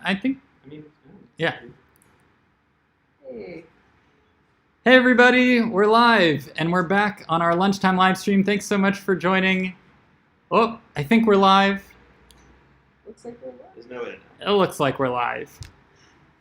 I think. I mean, Yeah. Hey. Hey everybody, we're live and we're back on our lunchtime live stream. Thanks so much for joining. Oh, I think we're live. Looks like we're live. there's no way. It looks like we're live.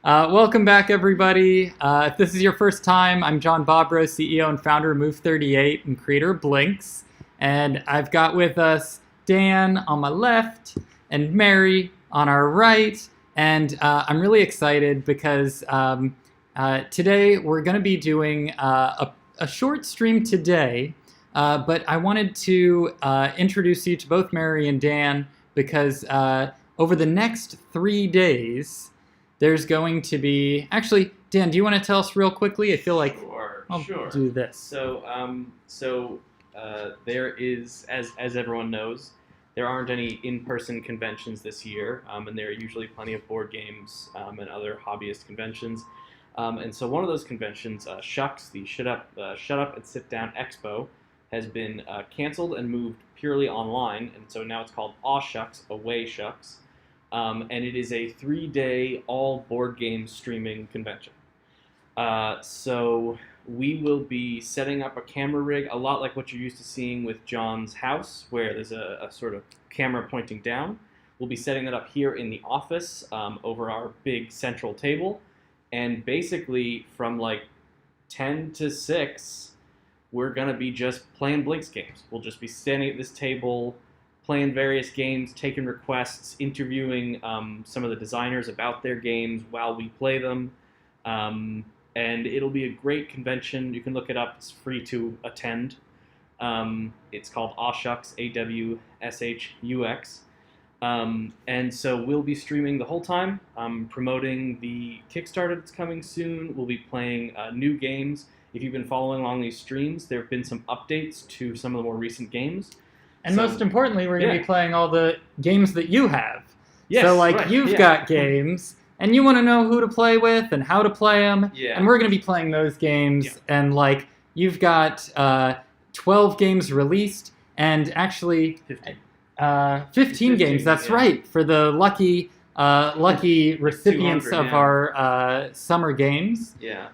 Welcome back everybody. If this is your first time, I'm John Bobrow, CEO and founder of Move38 and creator of Blinks. And I've got with us Dan on my left and Mary on our right. And I'm really excited because today we're going to be doing a short stream today, but I wanted to introduce you to both Mary and Dan because over the next 3 days, there's going to be... Actually, Dan, do you want to tell us real quickly? I feel like I'll do this. So there is, as everyone knows, there aren't any in-person conventions this year, and there are usually plenty of board games and other hobbyist conventions. And so one of those conventions, Shucks, the Shut Up and Sit Down Expo, has been canceled and moved purely online, and so now it's called Aw Shucks, Away Shucks, and it is a 3-day all board game streaming convention. So we will be setting up a camera rig, a lot like what you're used to seeing with John's house, where there's a sort of camera pointing down. We'll be setting that up here in the office over our big central table. And basically, from like 10 to 6, we're going to be just playing Blinks games. We'll just be standing at this table, playing various games, taking requests, interviewing some of the designers about their games while we play them. And it'll be a great convention. You can look it up. It's free to attend. It's called Aw Shucks, AWSHUX. And so we'll be streaming the whole time, promoting the Kickstarter that's coming soon. We'll be playing new games. If you've been following along these streams, there have been some updates to some of the more recent games. And most importantly, we're going to be playing all the games that you have. Yes, so you've got games, and you want to know who to play with and how to play them. Yeah. And we're going to be playing those games. And you've got 12 games released, and actually 15 games. That's right, for the lucky recipients of our summer games. Yeah.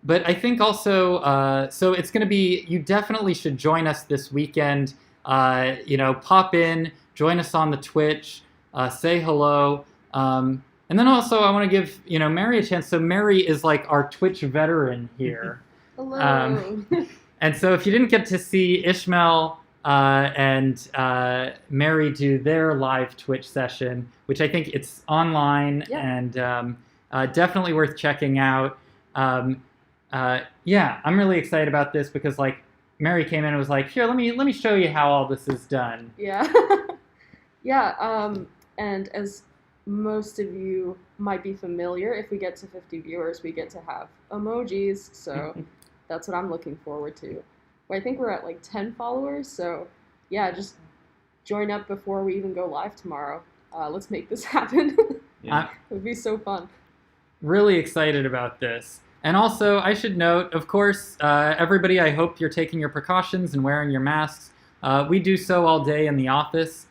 But I think also, so it's going to be, you definitely should join us this weekend. Pop in, join us on the Twitch, say hello. And then also I want to give, Mary a chance. So Mary is like our Twitch veteran here. Hello. And so if you didn't get to see Ishmael and Mary do their live Twitch session, which I think it's online and definitely worth checking out. I'm really excited about this because Mary came in and was like, here, let me show you how all this is done. Yeah. And as most of you might be familiar, if we get to 50 viewers, we get to have emojis. So that's what I'm looking forward to. Well, I think we're at 10 followers. So yeah, just join up before we even go live tomorrow. Let's make this happen. It would be so fun. Really excited about this. And also, I should note, of course, everybody, I hope you're taking your precautions and wearing your masks. We do so all day in the office.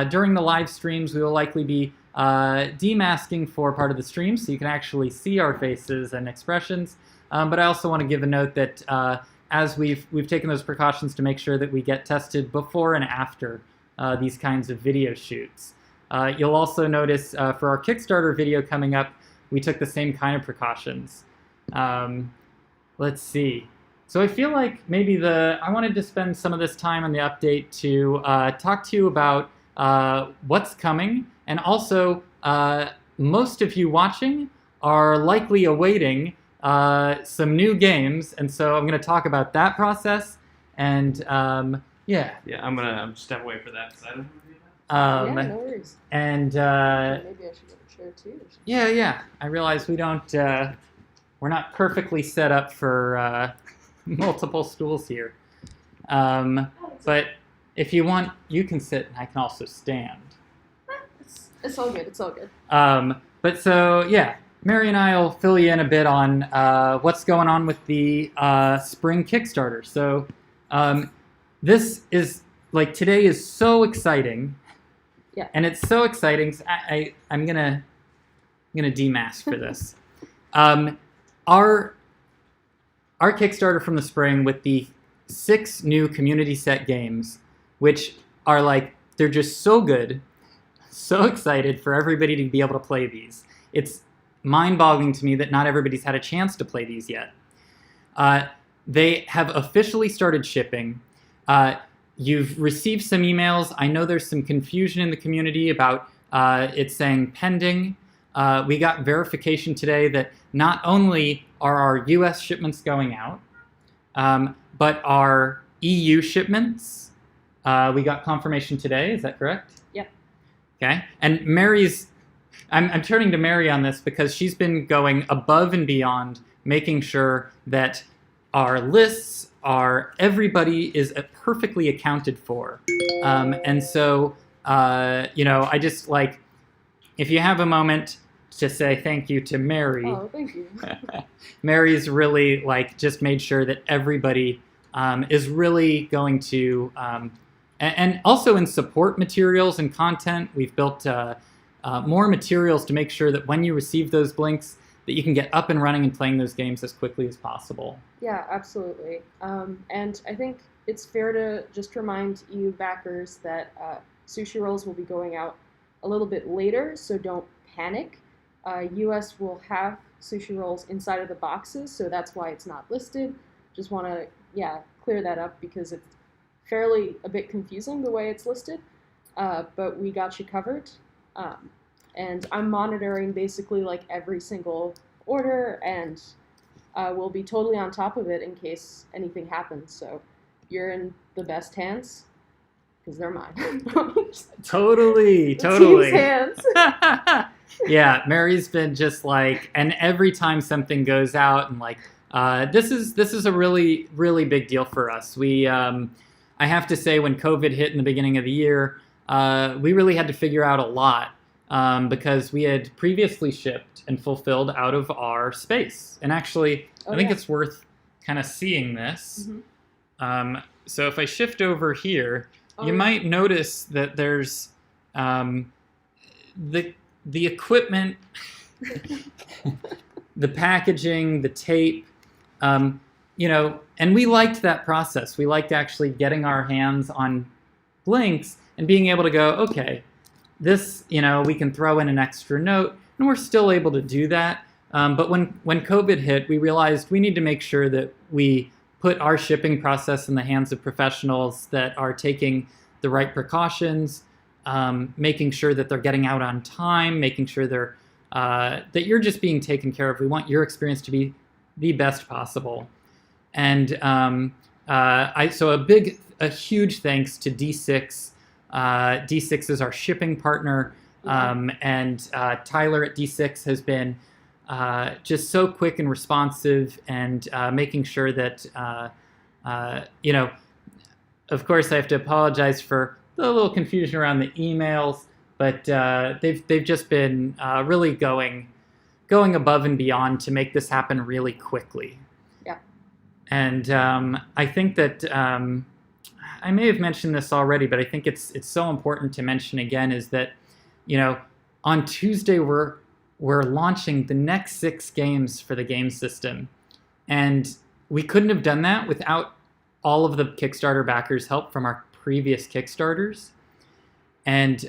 During the live streams, we will likely be demasking for part of the stream, so you can actually see our faces and expressions. But I also want to give a note that as we've taken those precautions to make sure that we get tested before and after these kinds of video shoots. You'll also notice for our Kickstarter video coming up, we took the same kind of precautions. Let's see. So I feel like maybe I wanted to spend some of this time on the update to talk to you about what's coming, and also most of you watching are likely awaiting some new games, and so I'm going to talk about that process. And I'm just step away for that. So no worries. And maybe I should get a chair too. Yeah. I realize we don't. We're not perfectly set up for multiple stools here. But if you want, you can sit, and I can also stand. It's all good. It's all good. But so, yeah, Mary and I will fill you in a bit on what's going on with the spring Kickstarter. So this is, today is so exciting. Yeah. And it's so exciting. I'm going to gonna demask for this. Our Kickstarter from the spring with the 6 new community set games, which are like, they're just so good, so excited for everybody to be able to play these. It's mind-boggling to me that not everybody's had a chance to play these yet. They have officially started shipping. You've received some emails. I know there's some confusion in the community about it saying pending. We got verification today that not only are our US shipments going out, but our EU shipments, we got confirmation today. Is that correct? Yep. Okay. And Mary's, I'm turning to Mary on this because she's been going above and beyond, making sure that our lists are, everybody is perfectly accounted for. And so, I just like, if you have a moment to say thank you to Mary. Oh, thank you. Mary's really like just made sure that everybody is really going to, and also in support materials and content, we've built more materials to make sure that when you receive those blinks, that you can get up and running and playing those games as quickly as possible. Yeah, absolutely. And I think it's fair to just remind you backers that sushi rolls will be going out a little bit later, so don't panic. US will have sushi rolls inside of the boxes, so that's why it's not listed. Just want to, clear that up because it's fairly a bit confusing the way it's listed, but we got you covered. And I'm monitoring basically like every single order, and we'll be totally on top of it in case anything happens. So you're in the best hands because they're mine. Totally. Team's hands. Yeah, Mary's been just like, and every time something goes out, and like, this is a really, really big deal for us. We, I have to say, when COVID hit in the beginning of the year, we really had to figure out a lot because we had previously shipped and fulfilled out of our space. And actually, I think it's worth kind of seeing this. Mm-hmm. So if I shift over here, you might notice that there's the equipment, the packaging, the tape, and we liked that process. We liked actually getting our hands on blinks and being able to go, okay, this, we can throw in an extra note, and we're still able to do that. But when COVID hit, we realized we need to make sure that we put our shipping process in the hands of professionals that are taking the right precautions, making sure that they're getting out on time, making sure they're that you're just being taken care of. We want your experience to be the best possible. And so a huge thanks to D6. D6 is our shipping partner, and Tyler at D6 has been just so quick and responsive, and making sure that of course I have to apologize for the little confusion around the emails, but they've just been really going above and beyond to make this happen really quickly. Yeah. And I think that I may have mentioned this already, but I think it's so important to mention again is that on Tuesday we're launching the next 6 games for the game system, and we couldn't have done that without all of the Kickstarter backers' help from our previous Kickstarters. And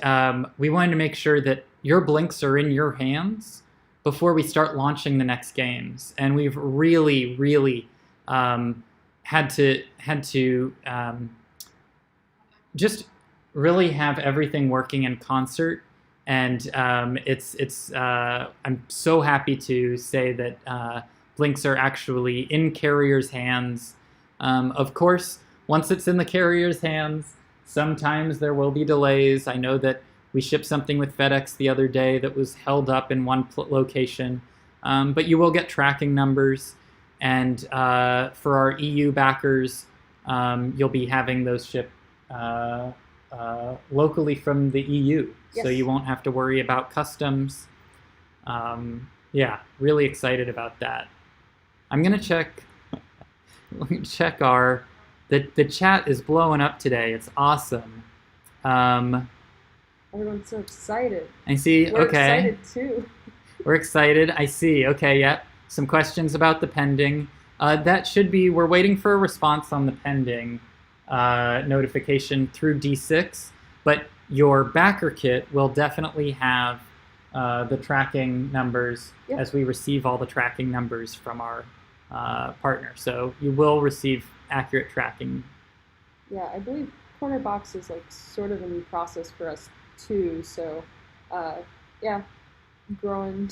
we wanted to make sure that your blinks are in your hands before we start launching the next games. And we've really, really had to just really have everything working in concert. And I'm so happy to say that blinks are actually in carriers' hands. Of course, once it's in the carrier's hands, sometimes there will be delays. I know that we shipped something with FedEx the other day that was held up in one location, but you will get tracking numbers. And for our EU backers, you'll be having those shipped locally from the EU. Yes. So you won't have to worry about customs. Yeah, really excited about that. I'm going to check. Let me check the chat is blowing up today. It's awesome. Everyone's so excited. I see. We're okay. excited too. We're excited. I see. Okay, yep. Some questions about the pending. We're waiting for a response on the pending notification through D6, but your backer kit will definitely have the tracking numbers as we receive all the tracking numbers from our partner. So you will receive accurate tracking. Yeah, I believe Corner Box is like sort of a new process for us too. So, yeah, growing.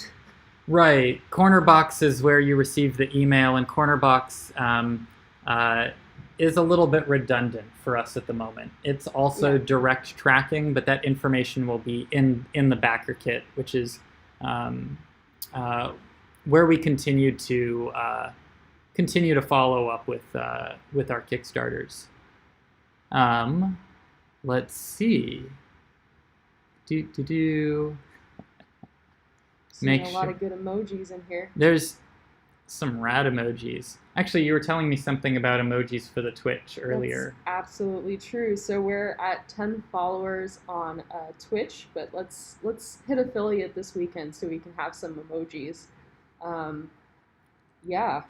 Right. Corner Box is where you receive the email, and Corner Box is a little bit redundant for us at the moment. It's also direct tracking, but that information will be in the backer kit, which is where we continue to follow up with our Kickstarters. Let's see. Seeing a lot of good emojis in here. There's some rad emojis. Actually, you were telling me something about emojis for the Twitch earlier. That's absolutely true. So we're at 10 followers on Twitch, but let's hit affiliate this weekend so we can have some emojis. Yeah.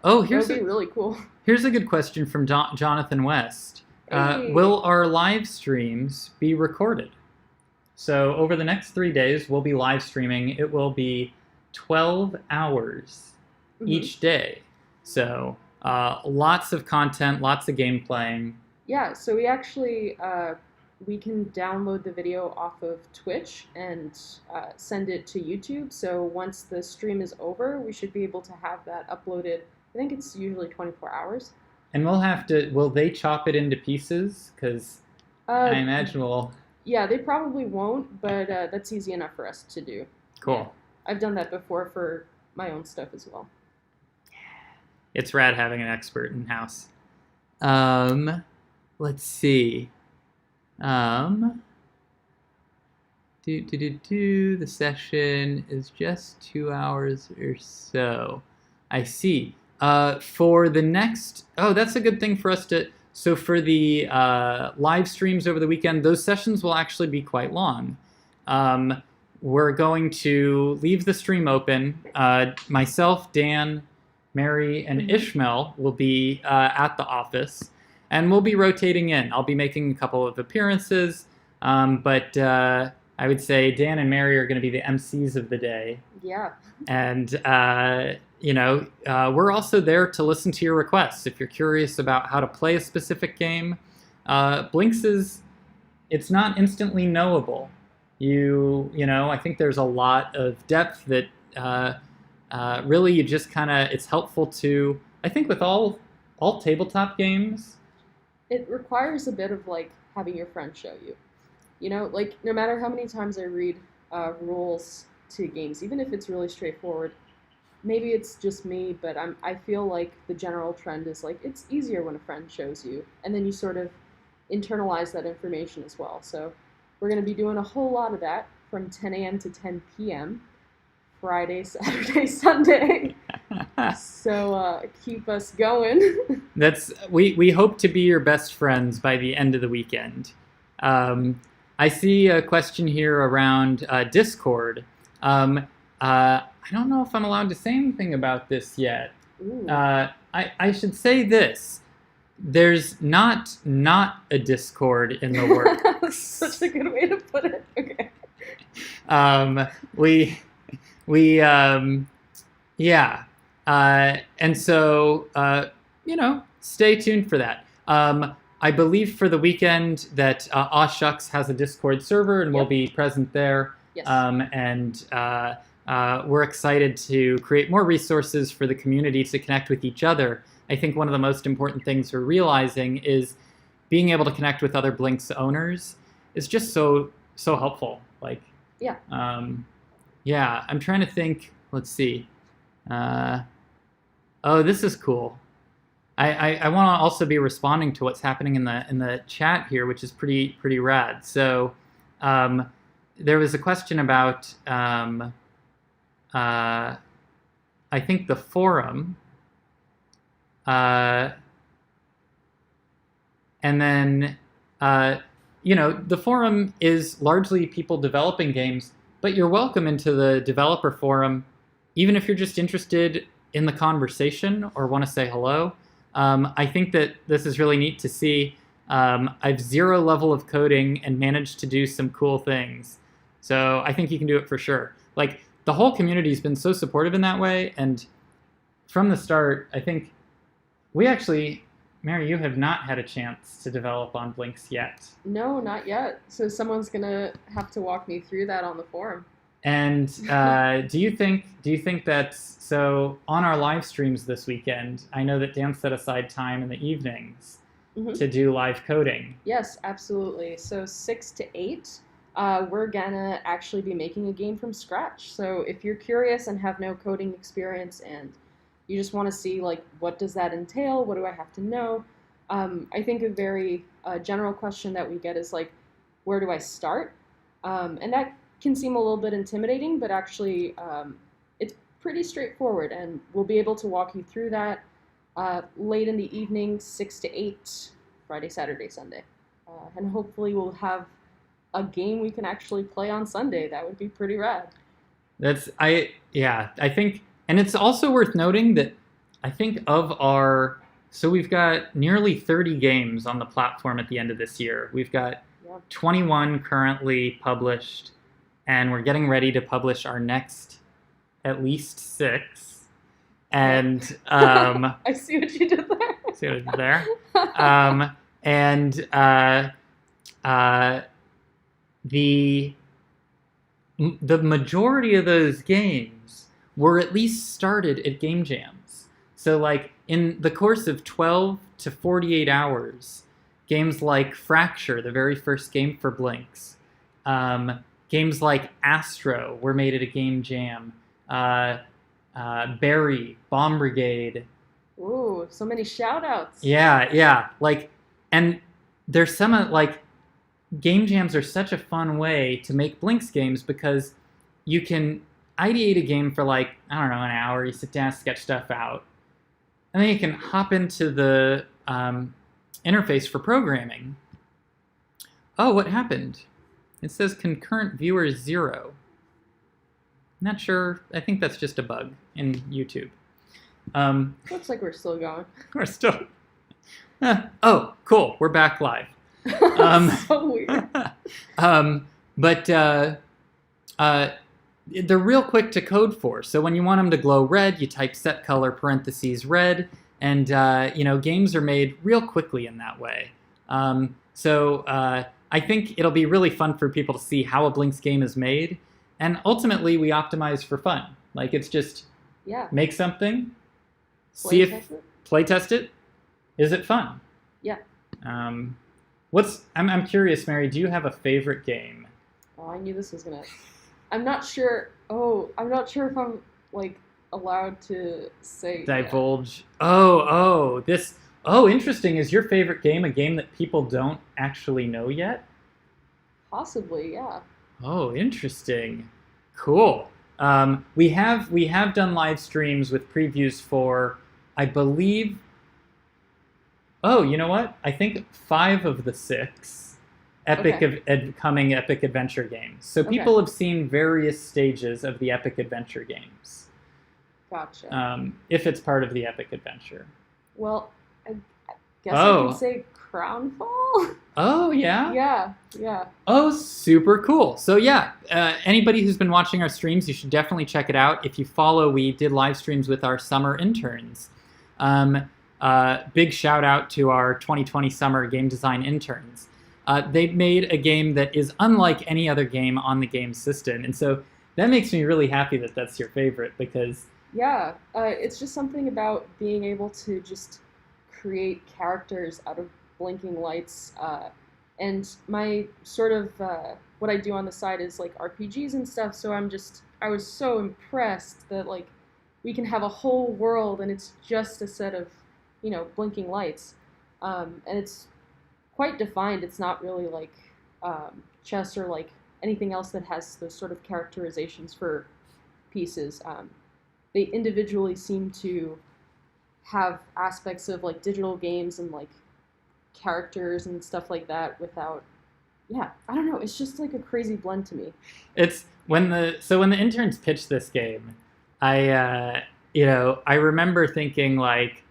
Oh, that'd be really cool. Here's a good question from Jonathan West. Hey. Will our live streams be recorded? So over the next 3 days, we'll be live streaming. It will be 12 hours each day. So lots of content, lots of game playing. Yeah, so we actually, we can download the video off of Twitch and send it to YouTube. So once the stream is over, we should be able to have that uploaded. I think it's usually 24 hours. And will they chop it into pieces? Because I imagine we'll... Yeah, they probably won't, but that's easy enough for us to do. Cool. Yeah. I've done that before for my own stuff as well. It's rad having an expert in-house. Let's see. The session is just 2 hours or so. I see. For the next... Oh, that's a good thing for us to... So for the live streams over the weekend, those sessions will actually be quite long. We're going to leave the stream open. Myself, Dan, Mary, and Ishmael will be at the office, and we'll be rotating in. I'll be making a couple of appearances, but I would say Dan and Mary are going to be the MCs of the day. Yeah. And we're also there to listen to your requests. If you're curious about how to play a specific game, Blinks it's not instantly knowable. I think there's a lot of depth that really you just it's helpful to, I think with all tabletop games. It requires a bit of having your friend show you. No matter how many times I read rules to games, even if it's really straightforward, maybe it's just me, but I feel like the general trend is it's easier when a friend shows you, and then you sort of internalize that information as well. So we're going to be doing a whole lot of that from 10 a.m. to 10 p.m. Friday, Saturday, Sunday. So keep us going. We hope to be your best friends by the end of the weekend. I see a question here around Discord. I don't know if I'm allowed to say anything about this yet. I should say this. There's not a Discord in the works. That's such a good way to put it. Okay. And so, stay tuned for that. I believe for the weekend that Aw Shucks has a Discord server, and we'll be present there. Yes. We're excited to create more resources for the community to connect with each other. I think one of the most important things we're realizing is being able to connect with other Blinks owners is just so helpful. I'm trying to think. Let's see. This is cool. I want to also be responding to what's happening in the chat here, which is pretty rad. So there was a question about I think the forum, and then the forum is largely people developing games, but you're welcome into the developer forum, even if you're just interested in the conversation or want to say hello. I think that this is really neat to see. I've 0 level of coding and managed to do some cool things. So I think you can do it for sure. Like, the whole community has been so supportive in that way. And from the start, I think we actually, Mary, you have not had a chance to develop on Blinks yet. No, not yet. So someone's gonna have to walk me through that on the forum. And do you think that's so on our live streams this weekend? I know that Dan set aside time in the evenings to do live coding. Yes, absolutely. So 6 to 8, we're gonna actually be making a game from scratch. So if you're curious and have no coding experience and you just want to see like what does that entail, what do I have to know? I think a very general question that we get is like, where do I start? And that can seem a little bit intimidating, but actually it's pretty straightforward, and we'll be able to walk you through that late in the evening, 6 to 8, Friday, Saturday, Sunday. And hopefully we'll have a game we can actually play on Sunday. That would be pretty rad. I think, and it's also worth noting that I think so we've got nearly 30 games on the platform at the end of this year. We've got 21 currently published, and we're getting ready to publish our next at least 6. And I see what you did there. See what I did there? And the majority of those games were at least started at game jams. So like in the course of 12 to 48 hours, games like Fracture, the very first game for Blinks, games like Astro were made at a game jam, Barry, Bomb Brigade. Ooh, so many shout outs. Yeah. Like, and there's some, like, game jams are such a fun way to make Blinks games because you can ideate a game for like, I don't know, an hour. You sit down, sketch stuff out. And then you can hop into the interface for programming. Oh, what happened? It says concurrent viewer 0. Not sure. I think that's just a bug in YouTube. Looks like we're still going. We're still... oh, cool. We're back live. So weird. But they're real quick to code for. So when you want them to glow red, you type set color parentheses red, and games are made real quickly in that way. So I think it'll be really fun for people to see how a Blinks game is made, and ultimately we optimize for fun. Like, it's just make something, play test it. Is it fun? Yeah. I'm curious, Mary, do you have a favorite game? Oh, I knew this was gonna... I'm not sure if I'm, like, allowed to say... Divulge. Interesting. Is your favorite game a game that people don't actually know yet? Possibly, yeah. Oh, interesting. Cool. We have done live streams with previews for, I believe... Oh, you know what? I think 5 of the 6 coming epic adventure games. So people have seen various stages of the epic adventure games. Gotcha. If it's part of the epic adventure. Well, I guess I can say Crownfall. Oh, yeah? Yeah. Oh, super cool. So yeah, anybody who's been watching our streams, you should definitely check it out. If you follow, we did live streams with our summer interns. Big shout out to our 2020 summer game design interns. They've made a game that is unlike any other game on the game system. And so that makes me really happy that that's your favorite because... Yeah, it's just something about being able to just create characters out of blinking lights. And my sort of, what I do on the side is like RPGs and stuff. So I was so impressed that like we can have a whole world and it's just a set of, blinking lights. And it's quite defined. It's not really like chess or like anything else that has those sort of characterizations for pieces. They individually seem to have aspects of like digital games and like characters and stuff like that without yeah, I don't know. It's just like a crazy blend to me. It's when the interns pitched this game, I remember thinking like,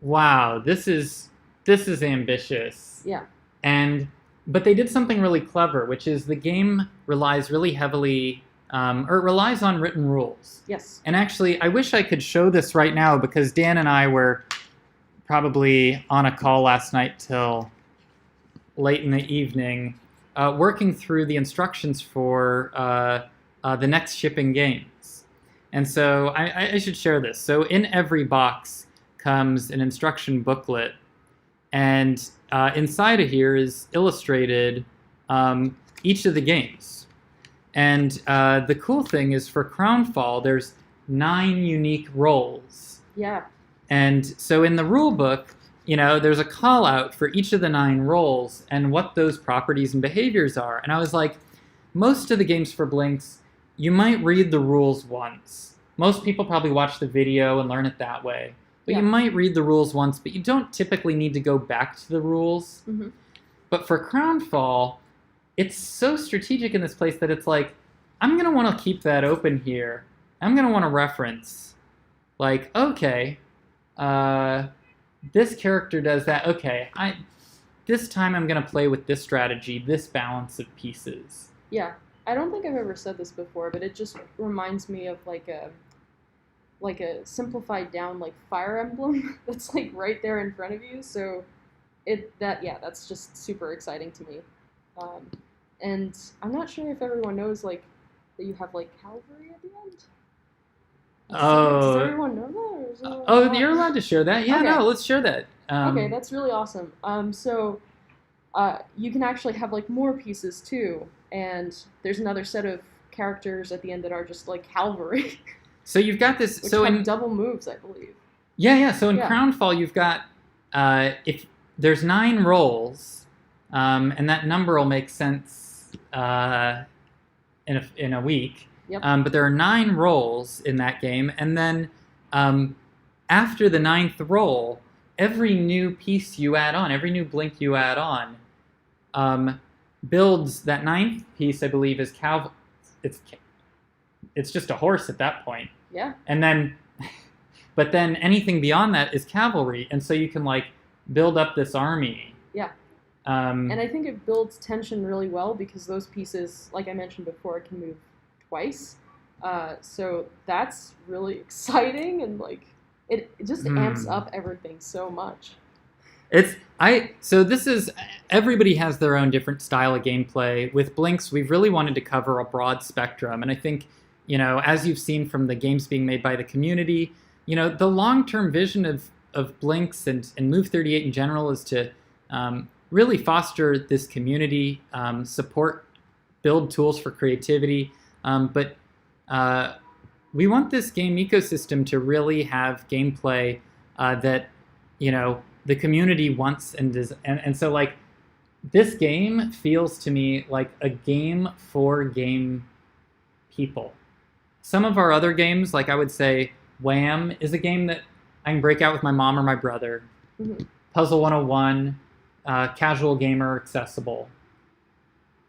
wow, this is ambitious. Yeah. And but they did something really clever, which is the game relies really heavily, or it relies on written rules. Yes. And actually, I wish I could show this right now because Dan and I were probably on a call last night till late in the evening, working through the instructions for the next shipping games. And so I should share this. So in every box comes an instruction booklet, and inside of here is illustrated each of the games. And the cool thing is for Crownfall, there's 9 unique roles. Yeah. And so in the rule book, there's a call out for each of the 9 roles and what those properties and behaviors are. And I was like, most of the games for Blinks, you might read the rules once. Most people probably watch the video and learn it that way. But you might read the rules once, but you don't typically need to go back to the rules. Mm-hmm. But for Crownfall, it's so strategic in this place that it's like, I'm going to want to keep that open here. I'm going to want to reference, like, okay, this character does that. Okay, this time I'm going to play with this strategy, this balance of pieces. Yeah. I don't think I've ever said this before, but it just reminds me of like a simplified down like Fire Emblem that's like right there in front of you. So that's just super exciting to me. And I'm not sure if everyone knows like that you have like cavalry at the end. Does everyone know that? Or You're allowed to share that. Yeah, okay. No, let's share that. Okay, that's really awesome. So you can actually have like more pieces too, and there's another set of characters at the end that are just like cavalry. So you've got this. Which so have in double moves, I believe. Yeah. So in Crownfall, you've got if there's 9 rolls, and that number will make sense in a week. Yep. But there are 9 rolls in that game, and then after the 9th roll, every new piece you add on, every new blink you add on, builds that 9th piece. I believe is It's just a horse at that point. Yeah. And then, but then anything beyond that is cavalry, and so you can like build up this army. Yeah. And I think it builds tension really well because those pieces, like I mentioned before, can move twice. So that's really exciting, and like it just amps up everything so much. So this is, everybody has their own different style of gameplay. With Blinks, we've really wanted to cover a broad spectrum, and I think, as you've seen from the games being made by the community, the long-term vision of Blinks and Move 38 in general is to really foster this community, support, build tools for creativity, but we want this game ecosystem to really have gameplay that, the community wants and so like this game feels to me like a game for game people. Some of our other games, like I would say Wham is a game that I can break out with my mom or my brother. Mm-hmm. Puzzle 101, casual gamer accessible.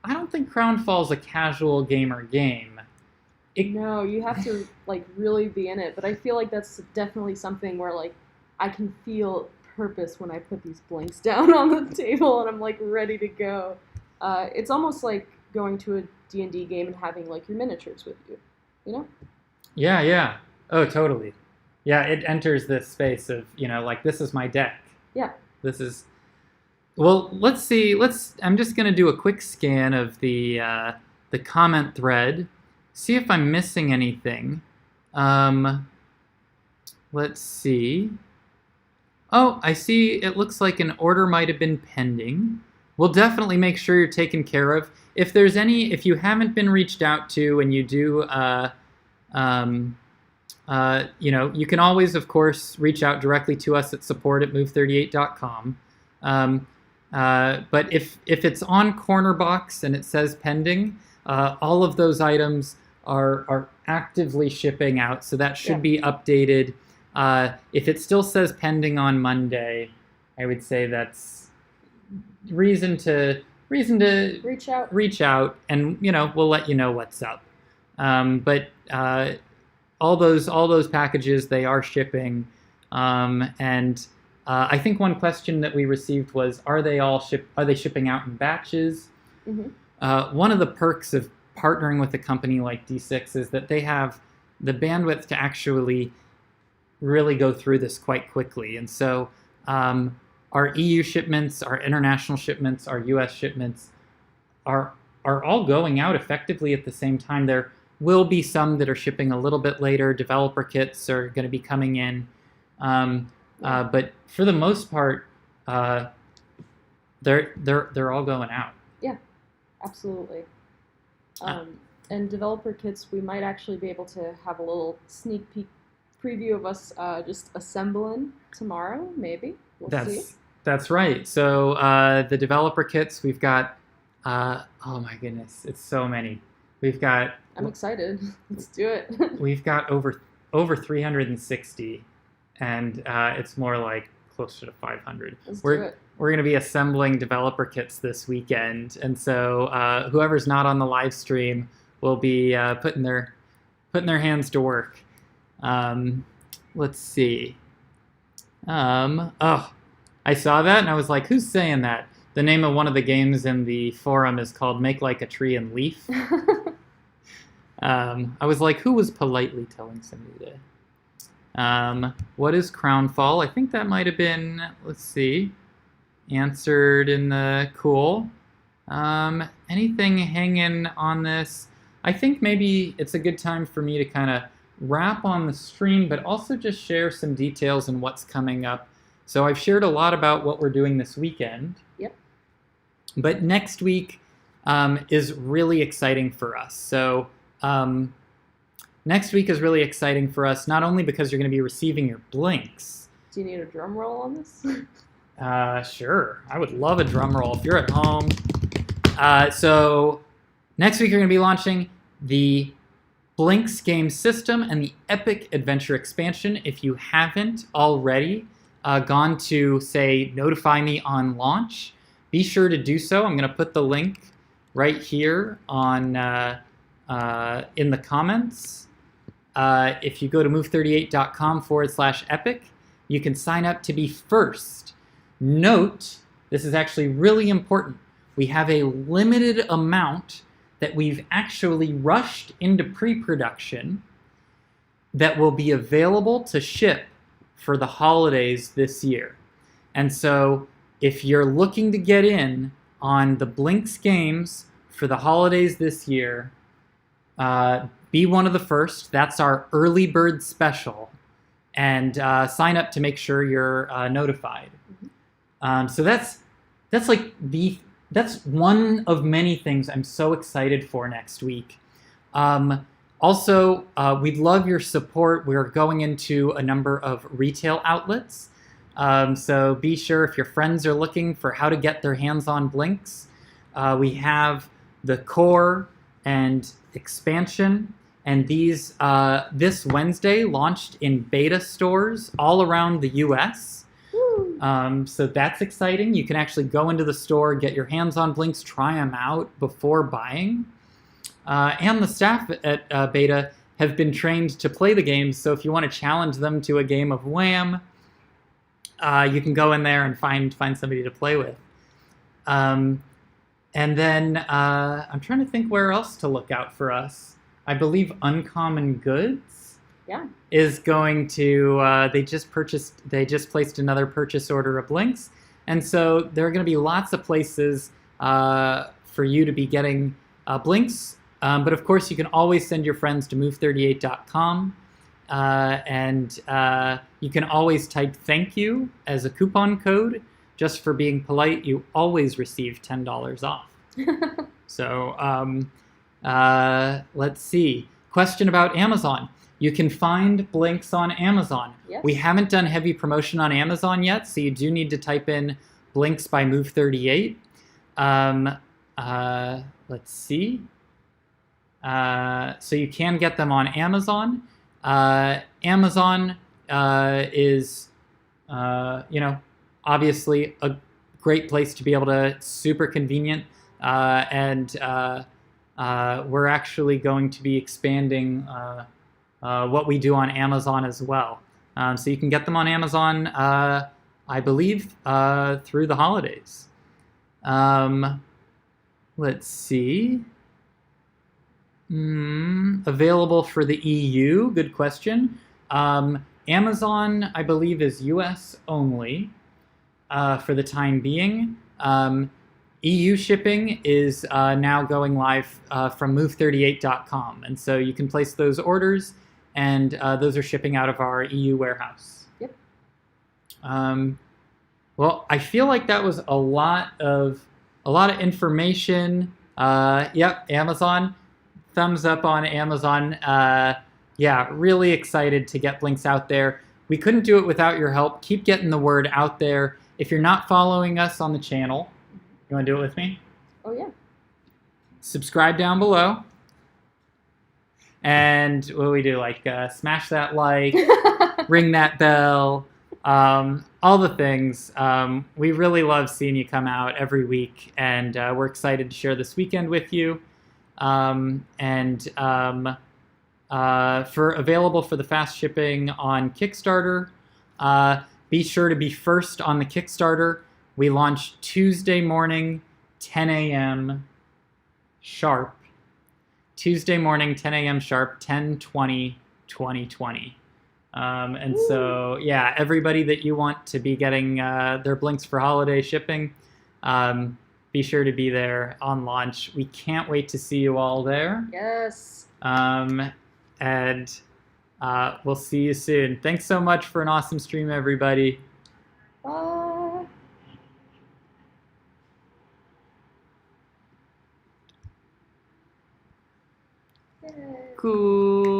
I don't think Crownfall is a casual gamer game. No, you have to like really be in it, but I feel like that's definitely something where like I can feel purpose when I put these blinks down on the table and I'm like ready to go. It's almost like going to a D&D game and having like your miniatures with you, Yeah. Oh, totally. Yeah, it enters this space of, like this is my deck. Yeah. This is, well, let's see. I'm just going to do a quick scan of the comment thread, see if I'm missing anything. Let's see. Oh, I see. It looks like an order might have been pending. We'll definitely make sure you're taken care of. If you haven't been reached out to and you do, you can always, of course, reach out directly to us at support@move38.com. But if it's on Corner Box and it says pending, all of those items are actively shipping out, so that should be updated. If it still says pending on Monday, I would say that's reason to reason to Reach out. and we'll let you know what's up. But all those packages, they are shipping, and I think one question that we received was, are they shipping out in batches? Mm-hmm. One of the perks of partnering with a company like D6 is that they have the bandwidth to actually really go through this quite quickly. And so our EU shipments, our international shipments, our US shipments are all going out effectively at the same time. There will be some that are shipping a little bit later. Developer kits are going to be coming in. But for the most part, they're all going out. Yeah, absolutely. And developer kits, we might actually be able to have a little sneak peek preview of us just assembling tomorrow, maybe. We'll see. That's right. So the developer kits, we've got, oh my goodness, it's so many. I'm excited. Let's do it. We've got over 360, and it's more like closer to 500. Let's do it. We're going to be assembling developer kits this weekend, and so whoever's not on the live stream will be putting their hands to work. Let's see. I saw that and I was like, who's saying that? The name of one of the games in the forum is called Make Like a Tree and Leaf. I was like, who was politely telling somebody to? What is Crownfall? I think that might have been, let's see, answered in the cool. Anything hanging on this? I think maybe it's a good time for me to kind of wrap on the stream, but also just share some details on what's coming up. So I've shared a lot about what we're doing this weekend. Yep. But next week is really exciting for us. So next week is really exciting for us, not only because you're going to be receiving your blinks. Do you need a drum roll on this? Sure. I would love a drum roll if you're at home. So next week you're going to be launching the Blinks game system and the Epic Adventure expansion. If you haven't already gone to, say, notify me on launch, be sure to do so. I'm going to put the link right here on in the comments. If you go to move38.com/epic, you can sign up to be first. Note, this is actually really important. We have a limited amount that we've actually rushed into pre-production that will be available to ship for the holidays this year. And so if you're looking to get in on the Blinks games for the holidays this year, be one of the first. That's our early bird special. And sign up to make sure you're notified. So that's one of many things I'm so excited for next week. Also, we'd love your support. We're going into a number of retail outlets. So be sure if your friends are looking for how to get their hands on Blinks, we have the core and expansion. And these this Wednesday launched in beta stores all around the US. So that's exciting. You can actually go into the store, get your hands on Blinks, try them out before buying. And the staff at beta have been trained to play the games, so if you want to challenge them to a game of Wham, you can go in there and find somebody to play with. And then I'm trying to think where else to look out for us. I believe Uncommon Goods is going to, they just placed another purchase order of Blinks. And so there are going to be lots of places for you to be getting Blinks. But of course, you can always send your friends to move38.com. And you can always type thank you as a coupon code. Just for being polite, you always receive $10 off. So let's see. Question about Amazon. You can find Blinks on Amazon. Yes. We haven't done heavy promotion on Amazon yet, so you do need to type in Blinks by Move38. Let's see. So you can get them on Amazon. Amazon is, obviously a great place to be able to, super convenient. and we're actually going to be expanding what we do on Amazon as well. So you can get them on Amazon, I believe, through the holidays. Let's see. Available for the EU? Good question. Amazon, I believe, is US only for the time being. EU shipping is now going live from move38.com, and so you can place those orders, and those are shipping out of our EU warehouse. Yep. Well, I feel like that was a lot of information. Yep, Amazon. Thumbs up on Amazon. Yeah, really excited to get Blinks out there. We couldn't do it without your help. Keep getting the word out there. If you're not following us on the channel, you want to do it with me? Oh, yeah. Subscribe down below. And what do we do? Like, smash that like, ring that bell, all the things. We really love seeing you come out every week, and we're excited to share this weekend with you. For available for the fast shipping on Kickstarter, be sure to be first on the Kickstarter. We launch Tuesday morning, 10 a.m. sharp. Tuesday morning, 10 a.m. sharp, 10/20/2020. And so, yeah, everybody that you want to be getting their Blinks for holiday shipping, be sure to be there on launch. We can't wait to see you all there. Yes. And we'll see you soon. Thanks so much for an awesome stream, everybody. Bye. Cool.